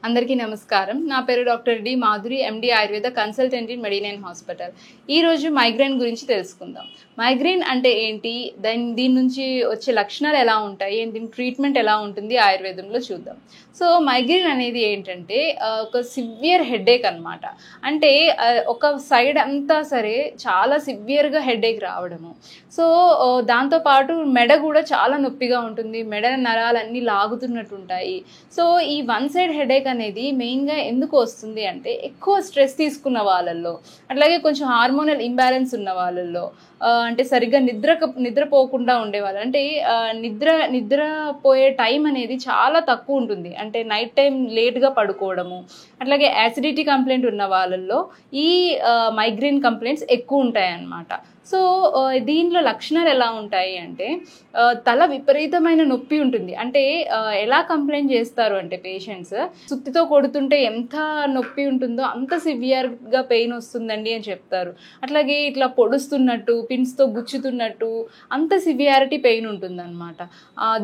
అందరికీ నమస్కారం. నా పేరు doctor D Madhuri, MD Ayurveda consultant in మెడినైన్ హాస్పిటల్. ఈరోజు మైగ్రేన్ గురించి తెలుసుకుందాం. మైగ్రేన్ అంటే ఏంటి, దీని నుంచి వచ్చే లక్షణాలు ఎలా ఉంటాయి, దీని ట్రీట్మెంట్ ఎలా ఉంటుంది ఆయుర్వేదంలో చూద్దాం. సో మైగ్రేన్ అనేది ఏంటంటే ఒక సివియర్ హెడేక్ అనమాట. అంటే ఒక సైడ్ అంతా సరే చాలా సివియర్గా హెడేక్ రావడము. సో దాంతోపాటు మెడ కూడా చాలా నొప్పిగా ఉంటుంది, మెడ నరాలన్నీ లాగుతున్నట్టు ఉంటాయి. సో ఈ వన్ సైడ్ హెడేక్ అనేది మెయిన్గా ఎందుకు వస్తుంది అంటే ఎక్కువ స్ట్రెస్ తీసుకున్న వాళ్ళల్లో, అట్లాగే కొంచెం హార్మోనల్ ఇంబ్యాలెన్స్ ఉన్న వాళ్ళల్లో, అంటే సరిగ్గా నిద్రపోకుండా ఉండేవాళ్ళు, అంటే నిద్రపోయే టైం అనేది చాలా తక్కువ ఉంటుంది, అంటే నైట్ టైం లేట్గా పడుకోవడము, అట్లాగే యాసిడిటీ కంప్లైంట్ ఉన్న వాళ్ళల్లో ఈ మైగ్రేన్ కంప్లైంట్స్ ఎక్కువ ఉంటాయి అన్నమాట. సో దీనిలో లక్షణాలు ఎలా ఉంటాయి అంటే తల విపరీతమైన నొప్పి ఉంటుంది. అంటే ఎలా కంప్లైంట్ చేస్తారు అంటే పేషెంట్స్ సుత్తితో కొడుతుంటే ఎంత నొప్పి ఉంటుందో అంత సివియర్గా పెయిన్ వస్తుందండి అని చెప్తారు. అట్లాగే ఇట్లా పొడుస్తున్నట్టు, పిన్స్తో గుచ్చుతున్నట్టు అంత సివియారిటీ పెయిన్ ఉంటుంది అనమాట.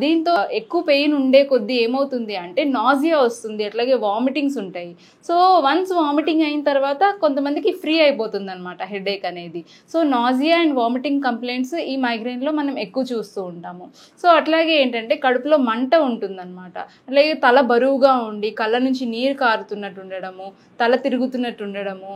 దీంతో ఎక్కువ పెయిన్ ఉండే కొద్దీ ఏమవుతుంది అంటే నాజియా వస్తుంది, అట్లాగే వామిటింగ్స్ ఉంటాయి. సో వన్స్ వామిటింగ్ అయిన తర్వాత కొంతమందికి ఫ్రీ అయిపోతుంది అనమాట హెడేక్ అనేది. So nausea and vomiting complaints ఈ మైగ్రేన్లో మనం ఎక్కువ చూస్తూ ఉంటాము. సో అట్లాగే ఏంటంటే కడుపులో మంట ఉంటుందన్నమాట. అలాగే తల బరువుగా ఉండి కళ్ళ నుంచి నీరు కారుతున్నట్టు ఉండడము, తల తిరుగుతున్నట్టు ఉండడము,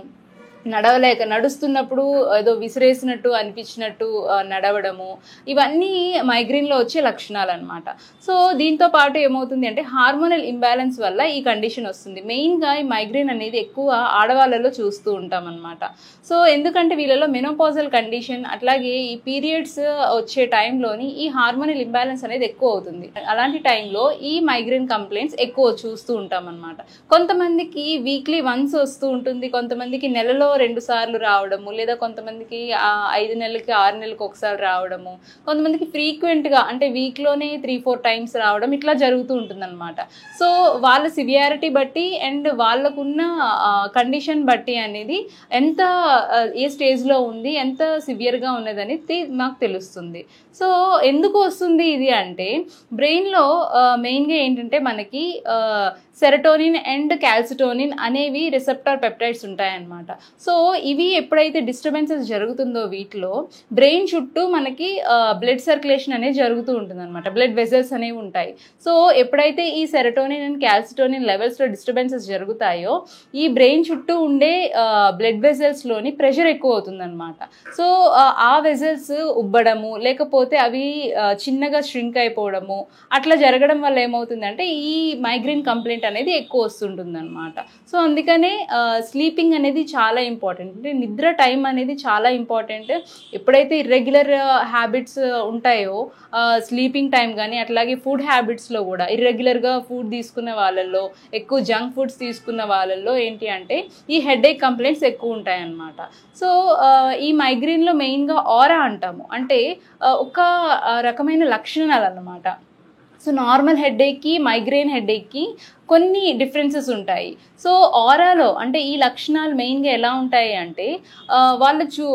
నడుస్తున్నప్పుడు ఏదో విసిరేసినట్టు అనిపించినట్టు నడవడము, ఇవన్నీ మైగ్రేన్లో వచ్చే లక్షణాలు అనమాట. సో దీంతో పాటు ఏమవుతుంది అంటే హార్మోనల్ ఇంబ్యాలెన్స్ వల్ల ఈ కండిషన్ వస్తుంది. మెయిన్గా ఈ మైగ్రేన్ అనేది ఎక్కువ ఆడవాళ్ళలో చూస్తూ ఉంటాం అనమాట. సో ఎందుకంటే వీళ్ళలో మెనోపాజల్ కండిషన్, అట్లాగే ఈ పీరియడ్స్ వచ్చే టైంలోని ఈ హార్మోనల్ ఇంబ్యాలెన్స్ అనేది ఎక్కువ అవుతుంది. అలాంటి టైంలో ఈ మైగ్రేన్ కంప్లైంట్స్ ఎక్కువ చూస్తూ ఉంటాం అనమాట. కొంతమందికి వీక్లీ వన్స్ వస్తూ ఉంటుంది, కొంతమందికి నెలలో 2 సార్లు రావడము, లేదా కొంతమందికి 5 నెలలకి 6 నెలలకు ఒకసారి రావడము, కొంతమందికి ఫ్రీక్వెంట్గా అంటే వీక్లోనే 3-4 టైమ్స్ రావడం, ఇట్లా జరుగుతూ ఉంటుంది అనమాట. సో వాళ్ళ సివియారిటీ బట్టి అండ్ వాళ్ళకున్న కండిషన్ బట్టి అనేది ఎంత ఏ స్టేజ్లో ఉంది, ఎంత సివియర్గా ఉన్నది అనేది మాకు తెలుస్తుంది. సో ఎందుకు వస్తుంది ఇది అంటే బ్రెయిన్లో మెయిన్గా ఏంటంటే మనకి సెరటోనిన్ అండ్ క్యాల్సిటోనిన్ అనేవి రిసెప్టార్ పెప్టైడ్స్ ఉంటాయన్నమాట. సో ఇవి ఎప్పుడైతే డిస్టర్బెన్సెస్ జరుగుతుందో వీటిలో బ్రెయిన్ చుట్టూ మనకి బ్లడ్ సర్క్యులేషన్ అనేది జరుగుతూ ఉంటుంది అనమాట. బ్లడ్ వెజల్స్ అనేవి ఉంటాయి. సో ఎప్పుడైతే ఈ సెరటోనిన్ అండ్ క్యాల్సిటోనిన్ లెవెల్స్లో డిస్టర్బెన్సెస్ జరుగుతాయో ఈ బ్రెయిన్ చుట్టూ ఉండే బ్లడ్ వెజల్స్లోని ప్రెషర్ ఎక్కువ అవుతుంది అనమాట. సో ఆ వెజల్స్ ఉబ్బడము, లేకపోతే అవి చిన్నగా ష్రింక్ అయిపోవడము, అట్లా జరగడం వల్ల ఏమవుతుందంటే ఈ మైగ్రేన్ కంప్లైంట్ అనేది ఎక్కువ వస్తుంటుంది అనమాట. సో అందుకనే స్లీపింగ్ అనేది చాలా ఇంపార్టెంట్, అంటే నిద్ర టైం అనేది చాలా ఇంపార్టెంట్. ఎప్పుడైతే ఇర్రెగ్యులర్ హ్యాబిట్స్ ఉంటాయో స్లీపింగ్ టైం కానీ, అట్లాగే ఫుడ్ హ్యాబిట్స్లో కూడా ఇర్రెగ్యులర్గా ఫుడ్ తీసుకున్న వాళ్ళల్లో, ఎక్కువ జంక్ ఫుడ్స్ తీసుకున్న వాళ్ళల్లో ఏంటి అంటే ఈ హెడేక్ కంప్లైంట్స్ ఎక్కువ ఉంటాయన్నమాట. సో ఈ మైగ్రేన్లో మెయిన్గా ఆరా అంటాము, అంటే ఒక రకమైన లక్షణాలు అన్నమాట. సో నార్మల్ హెడేక్కి మైగ్రేన్ హెడేక్కి కొన్ని డిఫరెన్సెస్ ఉంటాయి. సో ఆరాలో అంటే ఈ లక్షణాలు మెయిన్గా ఎలా ఉంటాయి అంటే వాళ్ళు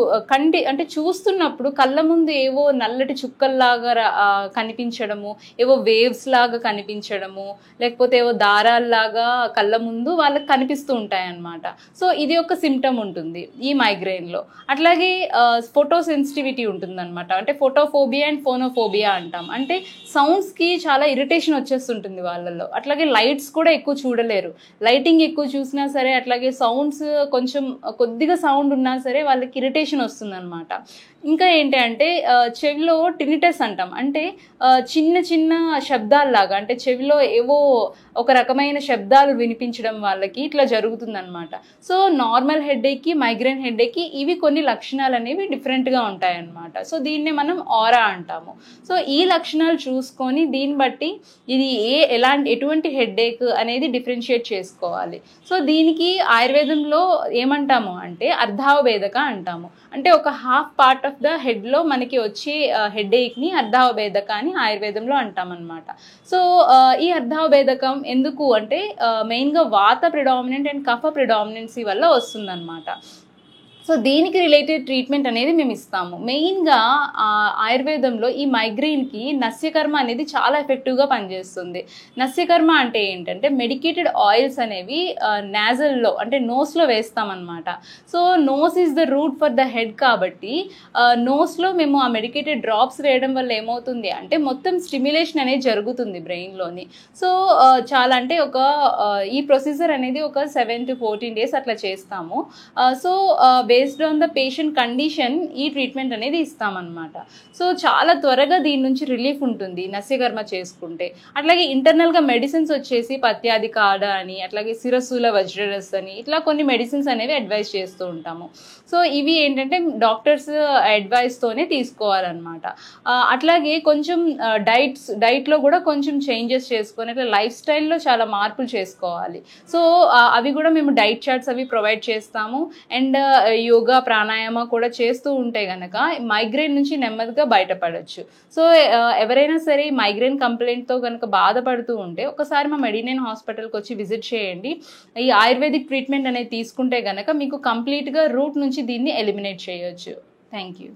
అంటే చూస్తున్నప్పుడు కళ్ళ ముందు ఏవో నల్లటి చుక్కల్లాగా కనిపించడము, ఏవో వేవ్స్ లాగా కనిపించడము, లేకపోతే ఏవో దారాల్లాగా కళ్ళ ముందు వాళ్ళకి కనిపిస్తూ ఉంటాయి అన్నమాట. సో ఇది ఒక సిమ్టమ్ ఉంటుంది ఈ మైగ్రేన్లో. అట్లాగే ఫోటో సెన్సిటివిటీ ఉంటుంది అనమాట, అంటే ఫోటోఫోబియా అండ్ ఫోనోఫోబియా అంటాం. అంటే సౌండ్స్కి చాలా ఇరిటేషన్ వచ్చేస్తుంటుంది వాళ్ళల్లో. అట్లాగే లైట్స్ కూడా ఎక్కువ చూడలేరు, లైటింగ్ ఎక్కువ చూసినా సరే, అట్లాగే సౌండ్స్ కొద్దిగా సౌండ్ ఉన్నా సరే వాళ్ళకి ఇరిటేషన్ వస్తుంది అనమాట. ఇంకా ఏంటి అంటే చెవిలో టినిటస్ అంటాం, అంటే చిన్న చిన్న శబ్దాల్లాగా, అంటే చెవిలో ఏవో ఒక రకమైన శబ్దాలు వినిపించడం వాళ్ళకి ఇట్లా జరుగుతుందన్నమాట. సో నార్మల్ హెడేక్కి మైగ్రేన్ హెడేక్కి ఇవి కొన్ని లక్షణాలు అనేవి డిఫరెంట్గా ఉంటాయన్నమాట. సో దీన్నే మనం ఆరా అంటాము. సో ఈ లక్షణాలు చూసుకొని దీన్ని బట్టి ఇది ఎటువంటి హెడేక్ అనేది డిఫరెన్షియేట్ చేసుకోవాలి. సో దీనికి ఆయుర్వేదంలో ఏమంటాము అంటే అర్ధావభేదక అంటాము, అంటే ఒక హాఫ్ పార్ట్ ఆఫ్ ద హెడ్లో మనకి వచ్చే హెడేక్ని అర్ధావభేదక అని ఆయుర్వేదంలో అంటాం అనమాట. సో ఈ అర్ధావభేదకం ఎందుకు అంటే మెయిన్గా వాత ప్రిడామినెంట్ అండ్ కఫ ప్రిడామినెన్సీ వల్ల వస్తుందన్నమాట. సో దీనికి రిలేటెడ్ ట్రీట్మెంట్ అనేది మేము ఇస్తాము. మెయిన్గా ఆయుర్వేదంలో ఈ మైగ్రెయిన్కి నస్యకర్మ అనేది చాలా ఎఫెక్టివ్గా పనిచేస్తుంది. నస్యకర్మ అంటే ఏంటంటే మెడికేటెడ్ ఆయిల్స్ అనేవి నాజల్లో అంటే నోస్లో వేస్తామన్నమాట. So nose is the route for the head కాబట్టి నోస్లో మేము ఆ మెడికేటెడ్ డ్రాప్స్ వేయడం వల్ల ఏమవుతుంది అంటే మొత్తం స్టిమ్యులేషన్ అనేది జరుగుతుంది బ్రెయిన్లోని. సో చాలా అంటే ఈ ప్రొసీజర్ అనేది ఒక 7 to 14 days అట్లా చేస్తాము. So based on the patient condition ఈ ట్రీట్మెంట్ అనేది ఇస్తామన్నమాట. సో చాలా త్వరగా దీని నుంచి రిలీఫ్ ఉంటుంది నస్యకర్మ చేసుకుంటే. అట్లాగే ఇంటర్నల్గా మెడిసిన్స్ వచ్చేసి పత్యాది కాడ అని, అట్లాగే శిరస్సుల వజ్రరస్ అని, ఇట్లా కొన్ని మెడిసిన్స్ అనేవి అడ్వైస్ చేస్తూ ఉంటాము. సో ఇవి ఏంటంటే డాక్టర్స్ అడ్వైస్తోనే తీసుకోవాలన్నమాట. అట్లాగే కొంచెం డైట్లో కూడా కొంచెం చేంజెస్ చేసుకొని అట్లా లైఫ్ స్టైల్లో చాలా మార్పులు చేసుకోవాలి. సో అవి కూడా మేము డైట్ చార్ట్స్ అవి ప్రొవైడ్ చేస్తాము. అండ్ యోగా ప్రాణాయామ కూడా చేస్తూ ఉంటే కనుక మైగ్రేన్ నుంచి నెమ్మదిగా బయటపడవచ్చు. సో ఎవరైనా సరే మైగ్రేన్ కంప్లైంట్తో కనుక బాధపడుతూ ఉంటే ఒకసారి మా మెడినైన్ హాస్పిటల్కి వచ్చి విజిట్ చేయండి. ఈ ఆయుర్వేదిక్ ట్రీట్మెంట్ అనేది తీసుకుంటే కనుక మీకు కంప్లీట్గా రూట్ నుంచి దీన్ని ఎలిమినేట్ చేయొచ్చు. Thank you.